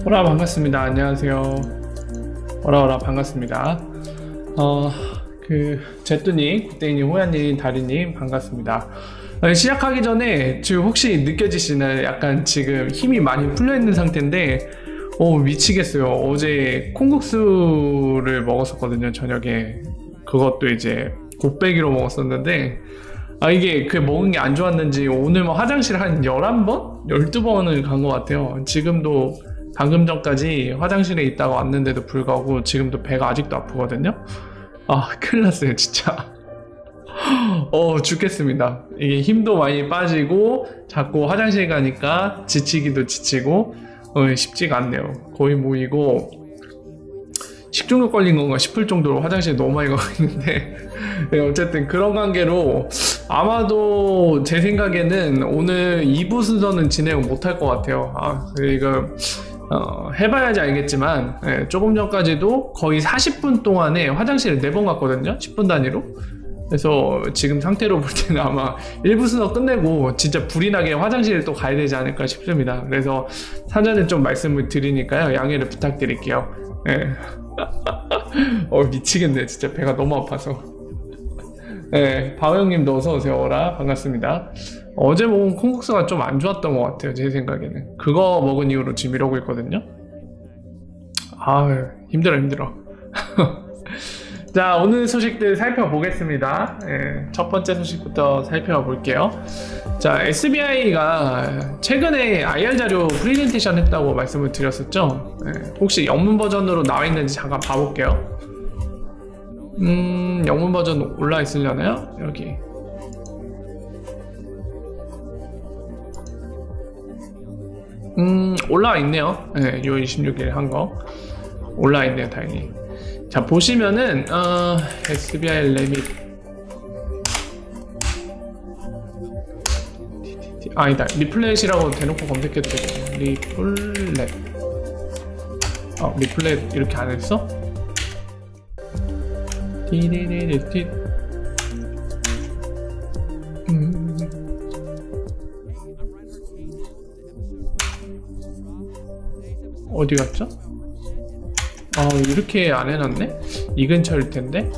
오라 반갑습니다. 안녕하세요. 오라 반갑습니다. 제뚜님, 굿데이님, 호야님, 다리님 반갑습니다. 시작하기 전에 지금 혹시 느껴지시나요? 약간 지금 힘이 많이 풀려있는 상태인데 미치겠어요. 어제 콩국수를 먹었었거든요, 저녁에. 그것도 이제 곱빼기로 먹었었는데 이게 먹은 게 안 좋았는지 오늘 화장실 한 11번? 12번을 간 것 같아요. 지금도 방금 전까지 화장실에 있다가 왔는데도 불구하고 지금도 배가 아직도 아프거든요. 큰일 났어요 진짜. 죽겠습니다. 이게 힘도 많이 빠지고 자꾸 화장실 가니까 지치기도 지치고 쉽지가 않네요. 거의 이거 식중독 걸린 건가 싶을 정도로 화장실에 너무 많이 가고 있는데 네, 어쨌든 그런 관계로 아마도 제 생각에는 오늘 2부 순서는 진행을 못할 것 같아요. 이거 해봐야지 알겠지만 조금 전까지도 거의 40분 동안에 화장실을 4번 갔거든요, 10분 단위로. 그래서 지금 상태로 볼 때는 아마 1부 순서 끝내고 진짜 불이 나게 화장실에 또 가야 되지 않을까 싶습니다. 그래서 사전에 좀 말씀을 드리니까요, 양해를 부탁드릴게요. 미치겠네 진짜. 배가 너무 아파서. 바오형님도 어서오세요. 오라 반갑습니다. 어제 먹은 콩국수가 좀 안 좋았던 것 같아요, 제 생각에는. 그거 먹은 이후로 지금 이러고 있거든요. 힘들어. 자, 오늘 소식들 살펴보겠습니다. 첫 번째 소식부터 살펴볼게요. 자, SBI가 최근에 IR 자료 프레젠테이션 했다고 말씀을 드렸었죠. 혹시 영문 버전으로 나와 있는지 잠깐 봐볼게요. 영문 버전 올라 있으려나요? 여기. 올라와 있네요. 6월 26일 한 거. 올라와 있네요, 다행히. 자, 보시면은, SBI 레밋. 아니다. 리플렛이라고 대놓고 검색해도 되겠네. 리플렛. 리플렛 이렇게 안 했어? 디디디디디. 어디 갔죠? 이렇게 안 해놨네? 이 근처일 텐데?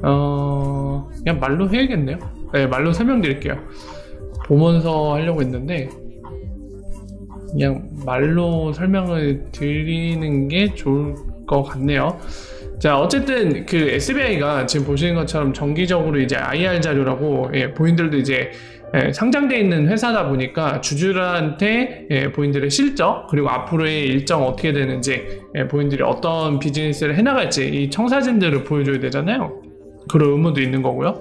그냥 말로 해야겠네요. 네, 말로 설명드릴게요. 보면서 하려고 했는데, 그냥 말로 설명을 드리는 게 좋을 것 같네요. 자, 어쨌든 SBI가 지금 보시는 것처럼 정기적으로 이제 IR 자료라고, 본인들도 이제 상장되어 있는 회사다 보니까 주주들한테 본인들의 실적, 그리고 앞으로의 일정 어떻게 되는지, 본인들이 어떤 비즈니스를 해나갈지 이 청사진들을 보여줘야 되잖아요. 그런 의무도 있는 거고요.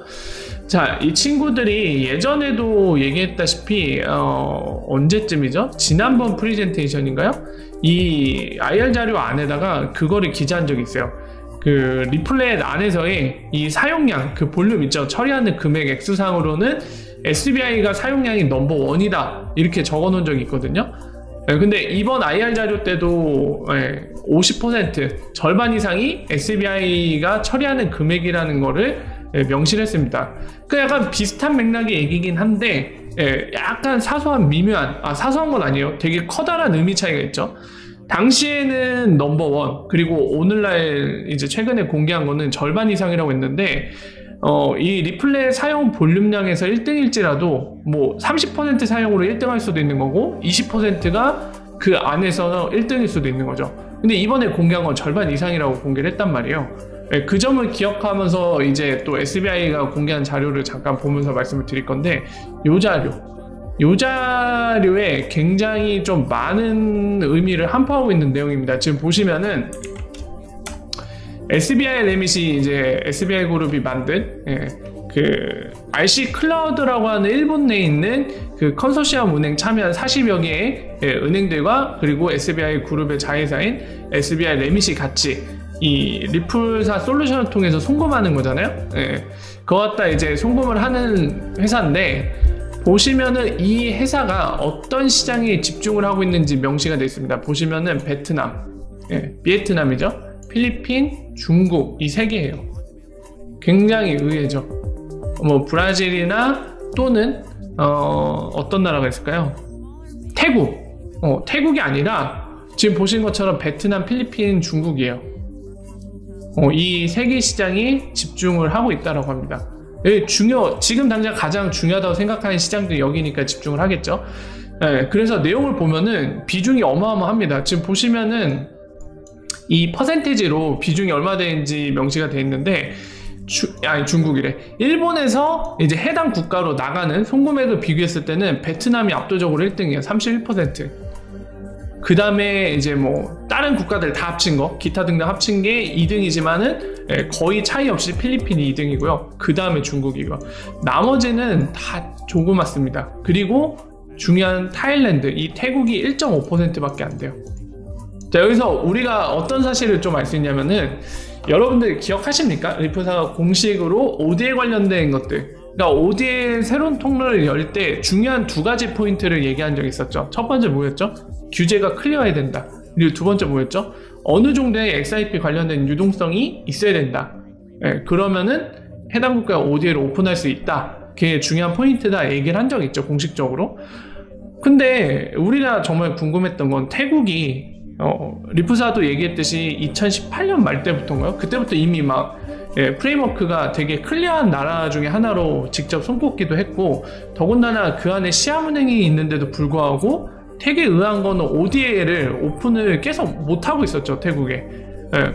자, 이 친구들이 예전에도 얘기했다시피 언제쯤이죠? 지난번 프레젠테이션인가요? 이 IR 자료 안에다가 그거를 기재한 적이 있어요. 리플렛 안에서의 이 사용량, 볼륨 있죠? 처리하는 금액 액수상으로는 SBI가 사용량이 넘버원이다 이렇게 적어 놓은 적이 있거든요. 근데 이번 IR 자료 때도 50% 절반 이상이 SBI가 처리하는 금액이라는 거를 명시했습니다. 약간 비슷한 맥락의 얘기긴 한데 약간 사소한 미묘한, 사소한 건 아니에요. 되게 커다란 의미 차이가 있죠. 당시에는 넘버원, 그리고 오늘날 이제 최근에 공개한 거는 절반 이상이라고 했는데 이 리플렛 사용 볼륨량에서 1등일지라도 30% 사용으로 1등할 수도 있는 거고 20%가 그 안에서 1등일 수도 있는 거죠. 근데 이번에 공개한 건 절반 이상이라고 공개를 했단 말이에요. 그 점을 기억하면서 이제 또 SBI가 공개한 자료를 잠깐 보면서 말씀을 드릴 건데, 요 자료에 굉장히 좀 많은 의미를 함포하고 있는 내용입니다. 지금 보시면은 SBI 레밋이 이제 SBI 그룹이 만든 RC 클라우드라고 하는 일본 내에 있는 컨소시엄 은행 참여한 40여 개의 은행들과 그리고 SBI 그룹의 자회사인 SBI 레밋이 같이 이 리플사 솔루션을 통해서 송금하는 거잖아요. 그거 갖다 이제 송금을 하는 회사인데, 보시면은 이 회사가 어떤 시장에 집중을 하고 있는지 명시가 되어 있습니다. 보시면은 베트남, 비에트남이죠. 필리핀, 중국 이 세 개예요. 굉장히 의외죠. 브라질이나 또는 어떤 나라가 있을까요? 태국, 태국이 아니라 지금 보신 것처럼 베트남, 필리핀, 중국이에요. 이 세 개 시장이 집중을 하고 있다고 합니다. 지금 당장 가장 중요하다고 생각하는 시장들이 여기니까 집중을 하겠죠. 그래서 내용을 보면은 비중이 어마어마합니다. 지금 보시면은 이 퍼센테이지로 비중이 얼마 되는지 명시가 되어 있는데, 중국이래. 일본에서 이제 해당 국가로 나가는 송금액을 비교했을 때는 베트남이 압도적으로 1등이에요. 31%. 그 다음에 이제 뭐 다른 국가들 다 합친 거, 기타 등등 합친 게 2등이지만은 거의 차이 없이 필리핀이 2등이고요. 그 다음에 중국이고요. 나머지는 다 조그맣습니다. 그리고 중요한 타일랜드, 이 태국이 1.5%밖에 안 돼요. 자, 여기서 우리가 어떤 사실을 좀 알 수 있냐면은, 여러분들 기억하십니까? 리프사가 공식으로 ODA 관련된 것들, 그러니까 ODA 새로운 통로를 열 때 중요한 두 가지 포인트를 얘기한 적이 있었죠. 첫 번째 뭐였죠? 규제가 클리어해야 된다. 그리고 두 번째 뭐였죠? 어느 정도의 XIP 관련된 유동성이 있어야 된다. 그러면은 해당 국가가 ODA를 오픈할 수 있다. 그게 중요한 포인트다 얘기를 한 적이 있죠, 공식적으로. 근데 우리가 정말 궁금했던 건, 태국이 리프사도 얘기했듯이 2018년 말 때부터인가요? 그때부터 이미 막 프레임워크가 되게 클리어한 나라 중에 하나로 직접 손꼽기도 했고, 더군다나 그 안에 시아은행이 있는데도 불구하고 되게 의아한 거는 ODA를 오픈을 계속 못하고 있었죠, 태국에.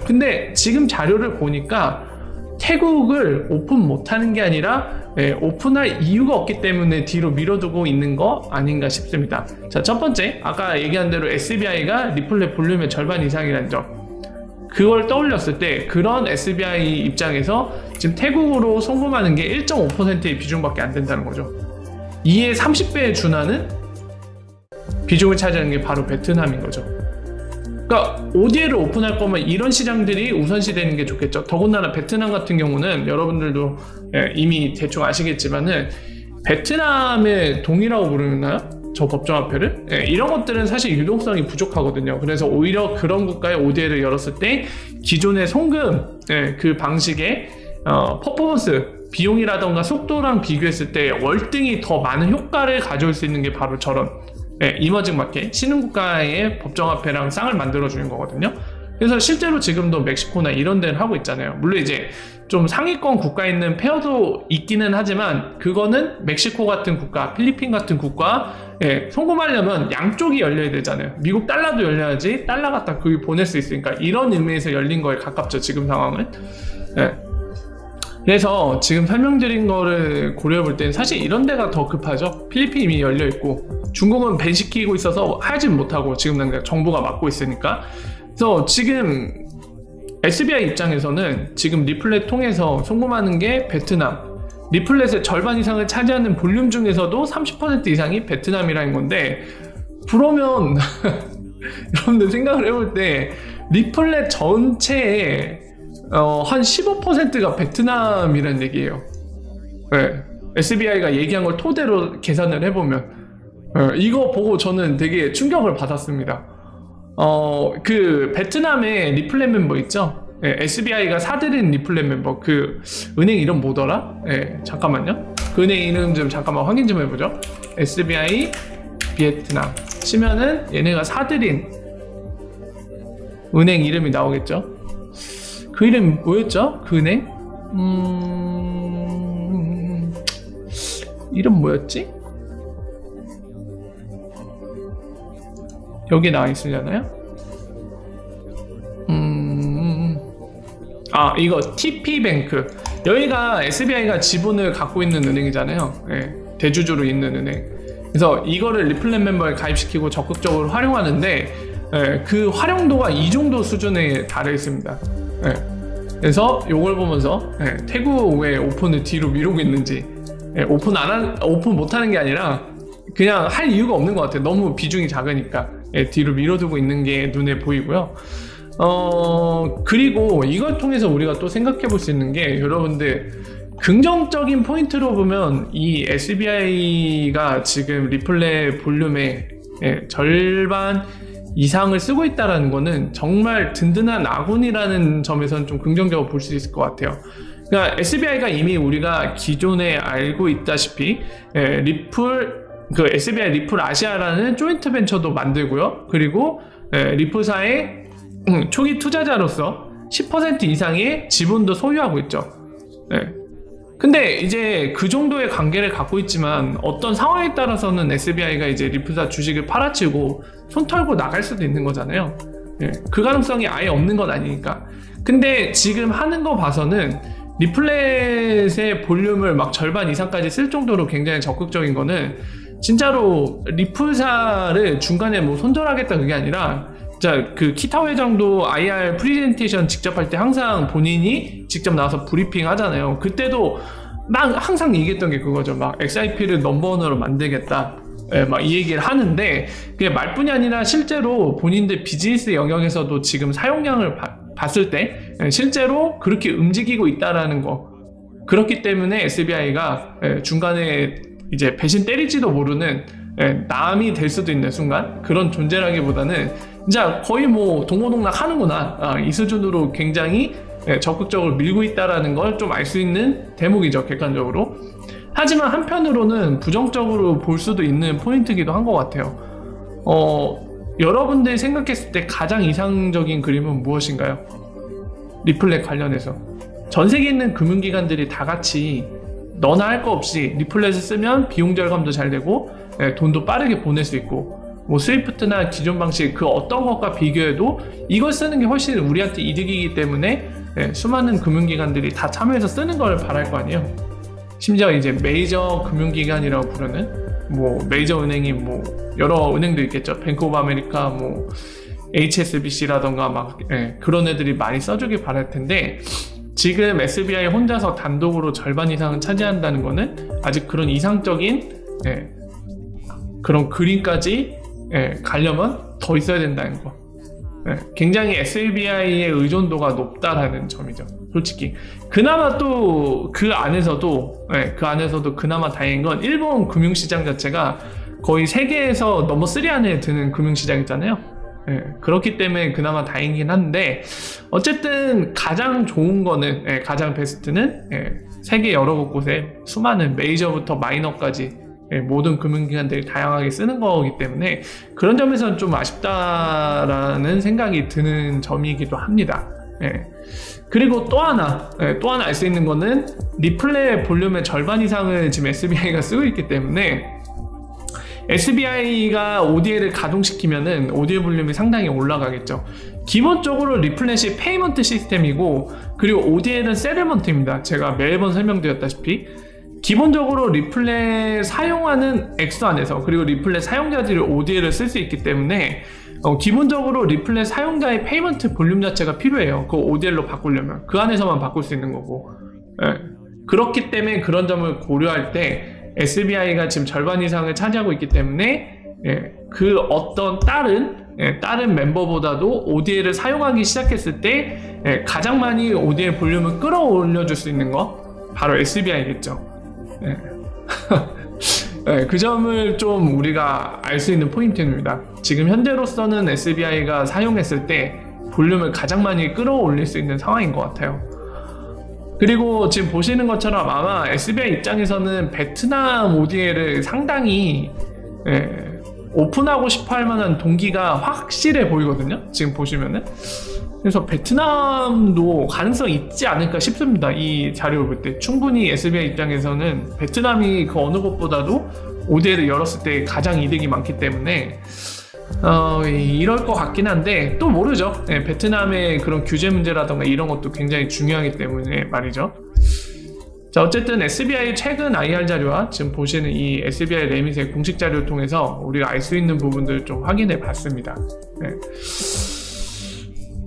근데 지금 자료를 보니까 태국을 오픈 못하는 게 아니라 오픈할 이유가 없기 때문에 뒤로 밀어두고 있는 거 아닌가 싶습니다. 자, 첫 번째, 아까 얘기한 대로 SBI가 리플렛 볼륨의 절반 이상이라는 점, 그걸 떠올렸을 때 그런 SBI 입장에서 지금 태국으로 송금하는 게 1.5%의 비중밖에 안 된다는 거죠. 이에 30배에 준하는 비중을 차지하는 게 바로 베트남인 거죠. 그러니까 ODA를 오픈할 거면 이런 시장들이 우선시 되는 게 좋겠죠. 더군다나 베트남 같은 경우는 여러분들도 이미 대충 아시겠지만은, 베트남의 동이라고 부르나요? 저 법정화폐를? 이런 것들은 사실 유동성이 부족하거든요. 그래서 오히려 그런 국가에 ODA를 열었을 때 기존의 송금 그 방식의 퍼포먼스, 비용이라던가 속도랑 비교했을 때 월등히 더 많은 효과를 가져올 수 있는 게 바로 저런 이머징 마켓, 신흥국가의 법정화폐랑 쌍을 만들어주는 거거든요. 그래서 실제로 지금도 멕시코나 이런 데를 하고 있잖아요. 물론 이제 좀 상위권 국가에 있는 페어도 있기는 하지만, 그거는 멕시코 같은 국가, 필리핀 같은 국가에 송금하려면 양쪽이 열려야 되잖아요. 미국 달러도 열려야지 달러 갖다 거기 보낼 수 있으니까, 이런 의미에서 열린 거에 가깝죠, 지금 상황은. 그래서 지금 설명드린 거를 고려해 볼 때는 사실 이런 데가 더 급하죠. 필리핀이 이미 열려 있고, 중국은 밴 시키고 있어서 하진 못하고 지금 당장 정부가 막고 있으니까. 그래서 지금 SBI 입장에서는 지금 리플렛 통해서 송금하는 게 베트남, 리플렛의 절반 이상을 차지하는 볼륨 중에서도 30% 이상이 베트남이라는 건데, 그러면 여러분들 생각을 해볼 때 리플렛 전체에 한 15%가 베트남이라는 얘기예요. SBI가 얘기한 걸 토대로 계산을 해보면, 이거 보고 저는 되게 충격을 받았습니다. 그 베트남의 리플렛 멤버 있죠? SBI가 사들인 리플렛 멤버, 그 은행 이름 뭐더라? 잠깐만요. 그 은행 이름 좀 잠깐만 확인 좀 해보죠. SBI 베트남 치면은 얘네가 사들인 은행 이름이 나오겠죠? 그 이름 뭐였죠? 그 은행? 이름 뭐였지? 여기 나와 있으려나요? 이거 TP뱅크. 여기가 SBI가 지분을 갖고 있는 은행이잖아요. 대주주로 있는 은행. 그래서 이거를 리플렛 멤버에 가입시키고 적극적으로 활용하는데, 그 활용도가 이 정도 수준에 달해 있습니다. 그래서 이걸 보면서 태국 왜 오픈을 뒤로 미루고 있는지, 오픈 못하는 게 아니라 그냥 할 이유가 없는 것 같아요. 너무 비중이 작으니까 뒤로 밀어두고 있는 게 눈에 보이고요. 그리고 이걸 통해서 우리가 또 생각해 볼 수 있는 게, 여러분들 긍정적인 포인트로 보면 이 SBI가 지금 리플렛 볼륨의 절반 이상을 쓰고 있다는 거는 정말 든든한 아군이라는 점에서는 좀 긍정적으로 볼 수 있을 것 같아요. 그러니까 SBI가 이미 우리가 기존에 알고 있다시피 리플 그 SBI 리플 아시아라는 조인트 벤처도 만들고요. 그리고 리플사의 초기 투자자로서 10% 이상의 지분도 소유하고 있죠. 근데 이제 그 정도의 관계를 갖고 있지만 어떤 상황에 따라서는 SBI가 이제 리플사 주식을 팔아치고 손 털고 나갈 수도 있는 거잖아요. 그 가능성이 아예 없는 건 아니니까. 근데 지금 하는 거 봐서는 리플렛의 볼륨을 막 절반 이상까지 쓸 정도로 굉장히 적극적인 거는 진짜로 리플사를 중간에 뭐 손절하겠다 그게 아니라 자, 그 키타오 회장도 IR 프레젠테이션 직접 할 때 항상 본인이 직접 나와서 브리핑 하잖아요. 그때도 막 항상 얘기했던 게 그거죠. 막 XIP를 넘버원으로 만들겠다. 막 이 얘기를 하는데 그게 말뿐이 아니라 실제로 본인들 비즈니스 영역에서도 지금 사용량을 봤을 때 실제로 그렇게 움직이고 있다라는 거. 그렇기 때문에 SBI가 중간에 이제 배신 때릴지도 모르는 남이 될 수도 있는 순간 그런 존재라기보다는 진짜 거의 뭐 동고동락 하는구나 이 수준으로 굉장히 적극적으로 밀고 있다라는 걸 좀 알 수 있는 대목이죠, 객관적으로. 하지만 한편으로는 부정적으로 볼 수도 있는 포인트이기도 한 것 같아요. 여러분들이 생각했을 때 가장 이상적인 그림은 무엇인가요? 리플렛 관련해서 전 세계에 있는 금융기관들이 다 같이 너나 할 거 없이 리플렛을 쓰면 비용 절감도 잘 되고 돈도 빠르게 보낼 수 있고 뭐 스위프트나 기존 방식 그 어떤 것과 비교해도 이걸 쓰는 게 훨씬 우리한테 이득이기 때문에 수많은 금융기관들이 다 참여해서 쓰는 걸 바랄 거 아니에요. 심지어 이제 메이저 금융기관이라고 부르는 뭐 메이저 은행이 뭐 여러 은행도 있겠죠. 뱅크 오브 아메리카 뭐 HSBC라던가 막 그런 애들이 많이 써주길 바랄 텐데 지금 SBI 혼자서 단독으로 절반 이상은 차지한다는 거는 아직 그런 이상적인 그런 그림까지 가려면 더 있어야 된다는 거. 굉장히 SBI의 의존도가 높다라는 점이죠. 솔직히 그나마 또 그 안에서도 그나마 다행인 건 일본 금융시장 자체가 거의 세계에서 넘버 3 안에 드는 금융시장이잖아요. 그렇기 때문에 그나마 다행이긴 한데 어쨌든 가장 좋은 거는 가장 베스트는 세계 여러 곳곳에 수많은 메이저부터 마이너까지 모든 금융기관들이 다양하게 쓰는 거기 때문에 그런 점에서는 좀 아쉽다라는 생각이 드는 점이기도 합니다. 그리고 또 하나 알 수 있는 거는 리플렛 볼륨의 절반 이상을 지금 SBI가 쓰고 있기 때문에 SBI가 ODL을 가동시키면은 ODL 볼륨이 상당히 올라가겠죠. 기본적으로 리플렛이 페이먼트 시스템이고 그리고 ODL은 세틀먼트입니다. 제가 매번 설명드렸다시피 기본적으로 리플렛 사용하는 액수 안에서 그리고 리플렛 사용자들이 ODL을 쓸 수 있기 때문에 기본적으로 리플렛 사용자의 페이먼트 볼륨 자체가 필요해요. 그 ODL로 바꾸려면 그 안에서만 바꿀 수 있는 거고 그렇기 때문에 그런 점을 고려할 때 SBI가 지금 절반 이상을 차지하고 있기 때문에 그 어떤 다른 멤버보다도 ODL을 사용하기 시작했을 때 가장 많이 ODL 볼륨을 끌어올려 줄 수 있는 거 바로 SBI겠죠. 그 점을 좀 우리가 알 수 있는 포인트입니다. 지금 현재로서는 SBI가 사용했을 때 볼륨을 가장 많이 끌어올릴 수 있는 상황인 것 같아요. 그리고 지금 보시는 것처럼 아마 SBI 입장에서는 베트남 ODL을 상당히 오픈하고 싶어 할 만한 동기가 확실해 보이거든요. 지금 보시면은. 그래서 베트남도 가능성이 있지 않을까 싶습니다. 이 자료를 볼 때 충분히 SBI 입장에서는 베트남이 그 어느 곳보다도 ODL을 열었을 때 가장 이득이 많기 때문에 이럴 것 같긴 한데 또 모르죠. 베트남의 그런 규제 문제라던가 이런 것도 굉장히 중요하기 때문에 말이죠. 자, 어쨌든 SBI 최근 IR 자료와 지금 보시는 이 SBI 레밋의 공식 자료를 통해서 우리가 알 수 있는 부분들을 좀 확인해 봤습니다.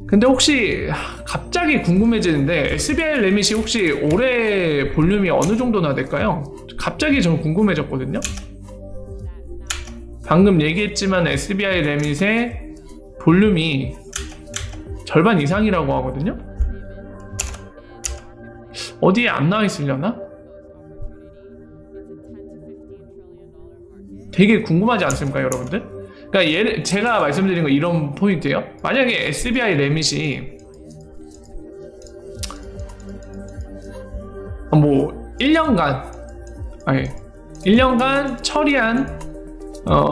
근데 혹시 갑자기 궁금해지는데 SBI 레밋이 혹시 올해 볼륨이 어느 정도나 될까요? 갑자기 좀 궁금해졌거든요. 방금 얘기했지만 SBI 레밋의 볼륨이 절반 이상이라고 하거든요. 어디에 안 나와 있으려나? 되게 궁금하지 않습니까, 여러분들? 그러니까 제가 말씀드린 거 이런 포인트예요. 만약에 SBI 레밋이 뭐 1년간 처리한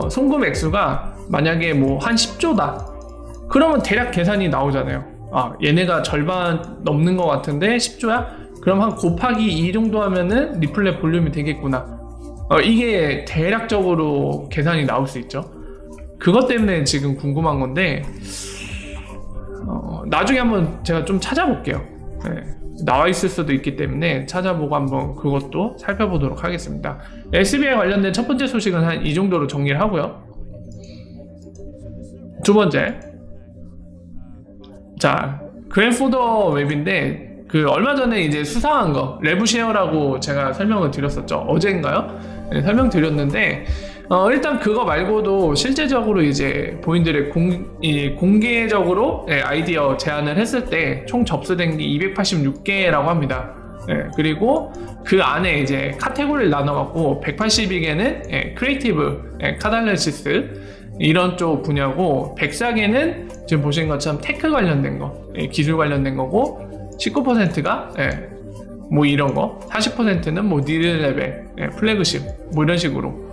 송금 액수가 만약에 뭐 한 10조다 그러면 대략 계산이 나오잖아요. 아, 얘네가 절반 넘는 것 같은데 10조야? 그럼 한 곱하기 2 정도 하면은 리플렛 볼륨이 되겠구나. 이게 대략적으로 계산이 나올 수 있죠. 그것 때문에 지금 궁금한 건데 나중에 한번 제가 좀 찾아볼게요. 네, 나와 있을 수도 있기 때문에 찾아보고 한번 그것도 살펴보도록 하겠습니다. SBI 관련된 첫 번째 소식은 한 이 정도로 정리를 하고요. 두 번째, 자, 그랜포더 웹인데 얼마 전에 이제 수상한 거 레브쉐어라고 제가 설명을 드렸었죠. 어제인가요? 네, 설명드렸는데 일단 그거 말고도 실제적으로 이제 본인들의 공개적으로 아이디어 제안을 했을 때 총 접수된 게 286개라고 합니다. 그리고 그 안에 이제 카테고리를 나눠갖고 182개는 크리에이티브, 카탈리시스 이런 쪽 분야고 104개는 지금 보시는 것처럼 테크 관련된 거, 기술 관련된 거고 19%가 뭐 이런 거, 40%는 뭐 니드레벨, 플래그십 뭐 이런 식으로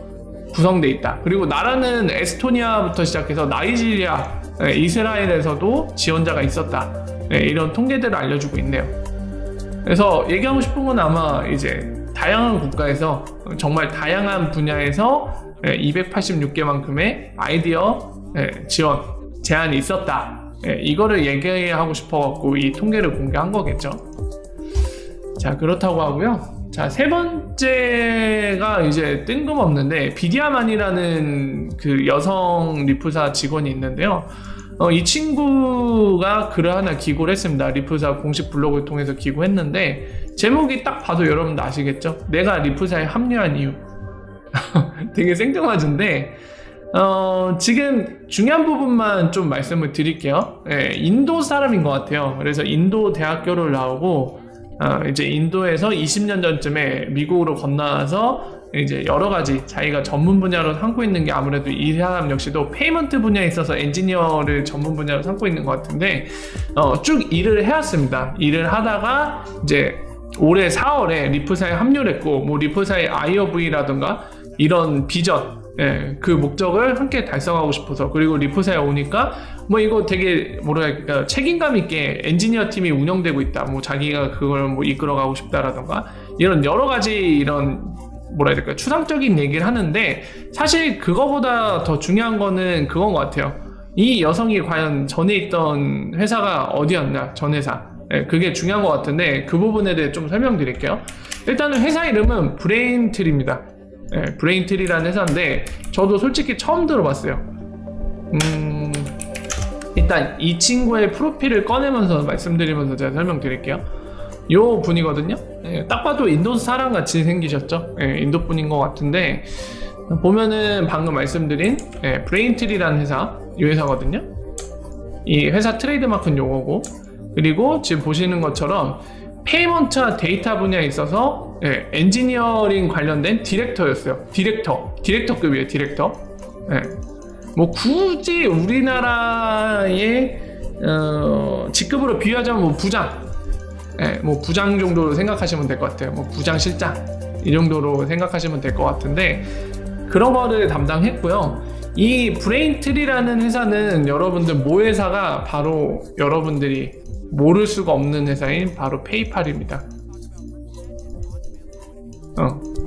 구성돼 있다. 그리고 나라는 에스토니아부터 시작해서 나이지리아, 이스라엘에서도 지원자가 있었다. 이런 통계들을 알려주고 있네요. 그래서 얘기하고 싶은 건 아마 이제 다양한 국가에서 정말 다양한 분야에서 286개만큼의 아이디어 지원, 제안이 있었다. 이거를 얘기하고 싶어갖고 이 통계를 공개한 거겠죠. 자, 그렇다고 하고요. 자, 세 번째가 이제 뜬금없는데 비디아만이라는 그 여성 리프사 직원이 있는데요. 이 친구가 글을 하나 기고를 했습니다. 리프사 공식 블로그를 통해서 기고했는데 제목이 딱 봐도 여러분도 아시겠죠? 내가 리프사에 합류한 이유. 되게 생뚱맞은데 지금 중요한 부분만 좀 말씀을 드릴게요. 인도 사람인 것 같아요. 그래서 인도 대학교를 나오고 이제 인도에서 20년 전쯤에 미국으로 건너와서 이제 여러 가지 자기가 전문 분야로 삼고 있는 게 아무래도 이 사람 역시도 페이먼트 분야에 있어서 엔지니어를 전문 분야로 삼고 있는 것 같은데 쭉 일을 해왔습니다. 일을 하다가 이제 올해 4월에 리프사에 합류를 했고 뭐 리프사의 IOV라든가 이런 비전, 그 목적을 함께 달성하고 싶어서 그리고 리프사에 오니까 뭐 이거 되게 뭐랄까 책임감 있게 엔지니어 팀이 운영되고 있다. 뭐 자기가 그걸 뭐 이끌어가고 싶다라던가 이런 여러 가지 이런 뭐라 해야 될까 추상적인 얘기를 하는데 사실 그거보다 더 중요한 거는 그건 것 같아요. 이 여성이 과연 전에 있던 회사가 어디였나, 전 회사. 그게 중요한 것 같은데 그 부분에 대해 좀 설명드릴게요. 일단은 회사 이름은 브레인트리입니다. 브레인트리라는 회사인데 저도 솔직히 처음 들어봤어요. 일단 이 친구의 프로필을 꺼내면서 말씀드리면서 제가 설명드릴게요. 요 분이거든요. 딱 봐도 인도 사람 같이 생기셨죠. 인도 분인 것 같은데 보면은 방금 말씀드린 브레인트리라는 회사, 이 회사거든요. 이 회사 트레이드마크는 요거고 그리고 지금 보시는 것처럼 페이먼트와 데이터 분야에 있어서 엔지니어링 관련된 디렉터였어요. 디렉터급이에요. 디렉터. 뭐 굳이 우리나라의 직급으로 비유하자면 뭐 부장, 뭐 부장 정도로 생각하시면 될 것 같아요. 뭐 부장 실장 이 정도로 생각하시면 될 것 같은데 그런 거를 담당했고요. 이 브레인트리라는 회사는 여러분들 모 회사가 바로 여러분들이 모를 수가 없는 회사인 바로 페이팔입니다.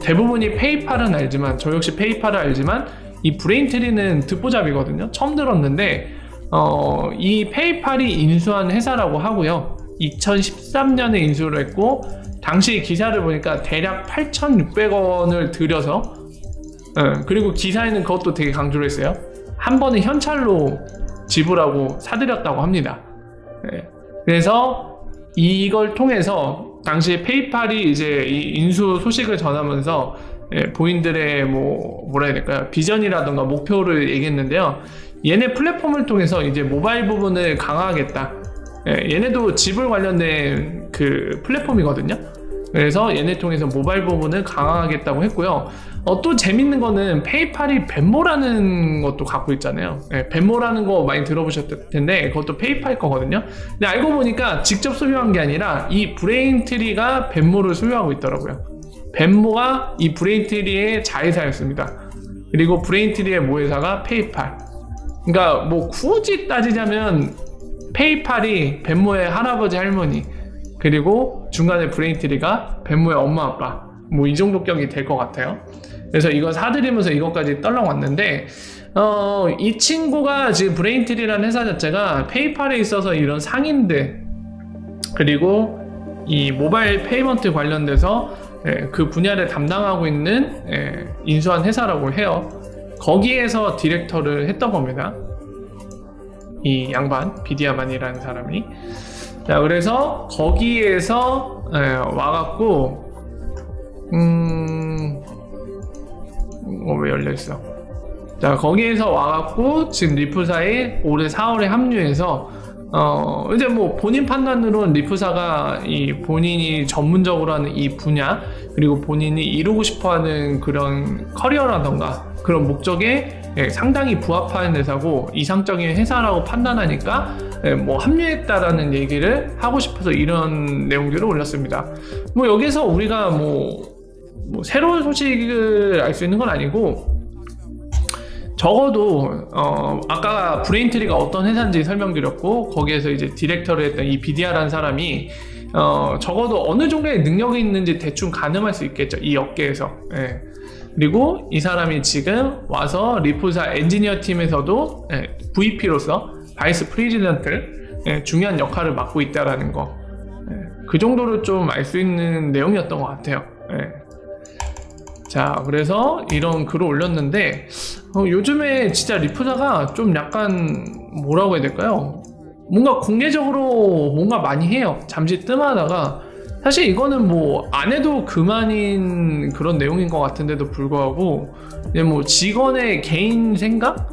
대부분이 페이팔은 알지만 저 역시 페이팔을 알지만 이 브레인트리는 듣보잡이거든요. 처음 들었는데 이 페이팔이 인수한 회사라고 하고요. 2013년에 인수를 했고 당시 기사를 보니까 대략 8,600원을 들여서 그리고 기사에는 그것도 되게 강조를 했어요. 한 번에 현찰로 지불하고 사들였다고 합니다. 그래서 이걸 통해서 당시 페이팔이 이제 이 인수 소식을 전하면서 본인들의 뭐라 해야 될까요? 비전이라든가 목표를 얘기했는데요. 얘네 플랫폼을 통해서 이제 모바일 부분을 강화하겠다. 얘네도 지불 관련된 그 플랫폼이거든요. 그래서 얘네 통해서 모바일 부분을 강화하겠다고 했고요. 또 재밌는 거는 페이팔이 벤모라는 것도 갖고 있잖아요. 벤모라는 거 많이 들어보셨을 텐데 그것도 페이팔 거거든요. 근데 알고 보니까 직접 소유한 게 아니라 이 브레인트리가 벤모를 소유하고 있더라고요. 벤모가 이 브레인트리의 자회사였습니다. 그리고 브레인트리의 모회사가 페이팔. 그러니까 뭐 굳이 따지자면 페이팔이 벤모의 할아버지 할머니, 그리고 중간에 브레인트리가 벤모의 엄마 아빠, 뭐 이 정도 격이 될 것 같아요. 그래서 이거 사드리면서 이것까지 떨렁 왔는데, 이 친구가 지금 브레인트리라는 회사 자체가 페이팔에 있어서 이런 상인들, 그리고 이 모바일 페이먼트 관련돼서 그 분야를 담당하고 있는 인수한 회사라고 해요. 거기에서 디렉터를 했던 겁니다. 이 양반, 비디아만이라는 사람이. 자, 그래서 거기에서 와갖고 왜 열려있어? 자, 거기에서 와갖고 지금 리프사에 올해 4월에 합류해서 이제 뭐 본인 판단으로는 리프사가 이 본인이 전문적으로 하는 이 분야, 그리고 본인이 이루고 싶어하는 그런 커리어라던가 그런 목적에 상당히 부합하는 회사고 이상적인 회사라고 판단하니까 뭐 합류했다라는 얘기를 하고 싶어서 이런 내용들을 올렸습니다. 뭐 여기서 우리가 뭐 새로운 소식을 알 수 있는 건 아니고, 적어도 아까 브레인트리가 어떤 회사인지 설명드렸고, 거기에서 이제 디렉터를 했던 이 비디아라는 사람이 적어도 어느 정도의 능력이 있는지 대충 가늠할 수 있겠죠, 이 업계에서. 그리고 이 사람이 지금 와서 리프사 엔지니어 팀에서도 VP로서 바이스 프레지던트 중요한 역할을 맡고 있다라는 거, 그 정도로 좀 알 수 있는 내용이었던 것 같아요. 자, 그래서 이런 글을 올렸는데, 요즘에 진짜 리프사가 좀 약간 뭐라고 해야 될까요? 뭔가 공개적으로 뭔가 많이 해요. 잠시 뜸하다가, 사실 이거는 뭐 안 해도 그만인 그런 내용인 것 같은데도 불구하고, 이제 뭐 직원의 개인 생각?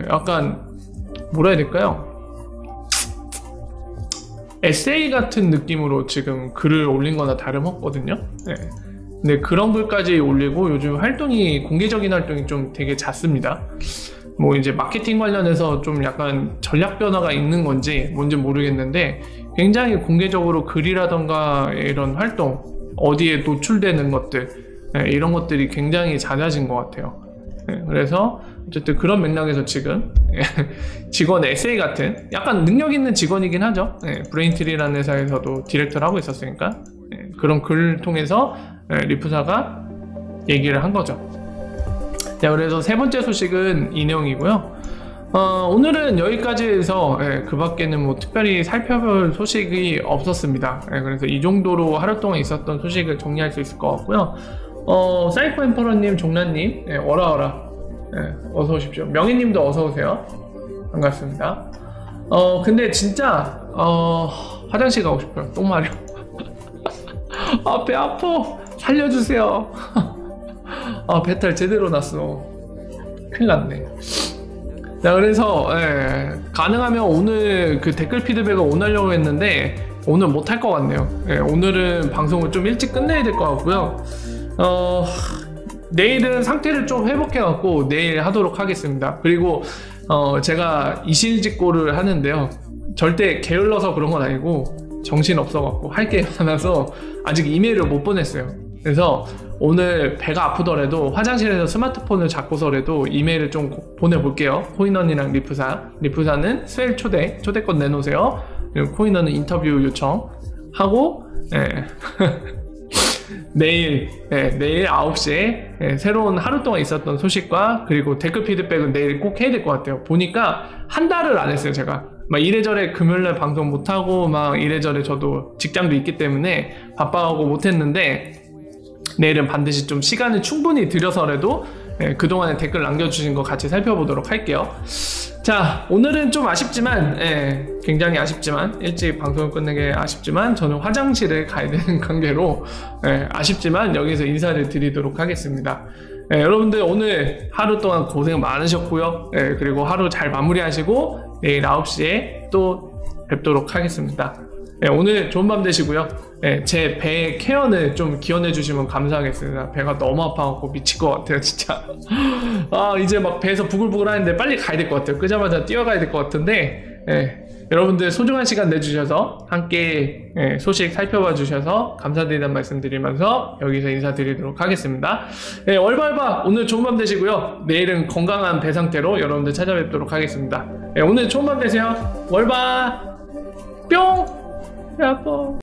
약간 뭐라 해야 될까요? 에세이 같은 느낌으로 지금 글을 올린 거나 다름없거든요. 근데 그런 글까지 올리고 요즘 활동이, 공개적인 활동이 좀 되게 잦습니다. 뭐 이제 마케팅 관련해서 좀 약간 전략 변화가 있는 건지 뭔지 모르겠는데, 굉장히 공개적으로 글이라던가 이런 활동, 어디에 노출되는 것들, 이런 것들이 굉장히 잦아진 것 같아요. 그래서 어쨌든 그런 맥락에서 지금 직원 에세이 같은, 약간 능력 있는 직원이긴 하죠. 브레인트리라는 회사에서도 디렉터를 하고 있었으니까 그런 글을 통해서 리프사가 얘기를 한 거죠. 자, 그래서 세 번째 소식은 이 내용이고요. 오늘은 여기까지 해서 그 밖에는 뭐 특별히 살펴볼 소식이 없었습니다. 그래서 이 정도로 하루 동안 있었던 소식을 정리할 수 있을 것 같고요. 사이코 엠퍼러님, 종란님, 어라어라, 어서 오십시오. 명희님도 어서 오세요. 반갑습니다. 근데 진짜 화장실 가고 싶어요. 똥 마려. 배 아파. 살려주세요. 배탈 제대로 났어. 큰일 났네. 자, 그래서 가능하면 오늘 그 댓글 피드백을 오늘 하려고 했는데 오늘 못할 것 같네요. 오늘은 방송을 좀 일찍 끝내야 될 것 같고요. 내일은 상태를 좀 회복해 갖고 내일 하도록 하겠습니다. 그리고 제가 이실직고를 하는데요, 절대 게을러서 그런 건 아니고 정신 없어 갖고 할 게 많아서 아직 이메일을 못 보냈어요. 그래서 오늘 배가 아프더라도 화장실에서 스마트폰을 잡고서라도 이메일을 좀 보내볼게요. 코인원이랑 리프사는 스웰 초대권 내놓으세요. 그리고 코인원은 인터뷰 요청하고 내일 9시에 새로운 하루 동안 있었던 소식과 그리고 댓글 피드백은 내일 꼭 해야 될 것 같아요. 보니까 한 달을 안 했어요. 제가 막 이래저래 금요일날 방송 못하고 막 이래저래 저도 직장도 있기 때문에 바빠하고 못했는데, 내일은 반드시 좀 시간을 충분히 들여서라도 그동안에 댓글 남겨주신 거 같이 살펴보도록 할게요. 자, 오늘은 좀 아쉽지만, 굉장히 아쉽지만, 일찍 방송을 끝내게 아쉽지만, 저는 화장실에 가야 되는 관계로 아쉽지만 여기서 인사를 드리도록 하겠습니다. 여러분들 오늘 하루 동안 고생 많으셨고요. 그리고 하루 잘 마무리하시고 내일 9시에 또 뵙도록 하겠습니다. 오늘 좋은 밤 되시고요. 제 배 케어는 좀 기원해 주시면 감사하겠습니다. 배가 너무 아파갖고 미칠 것 같아요, 진짜. 이제 막 배에서 부글부글 하는데 빨리 가야 될 것 같아요. 끄자마자 뛰어가야 될 것 같은데, 여러분들 소중한 시간 내주셔서 함께 소식 살펴봐 주셔서 감사드리다는 말씀 드리면서 여기서 인사드리도록 하겠습니다. 네, 월발바 오늘 좋은 밤 되시고요. 내일은 건강한 배 상태로 여러분들 찾아뵙도록 하겠습니다. 네, 오늘 좋은 밤 되세요. 월바 뿅! 야뽀.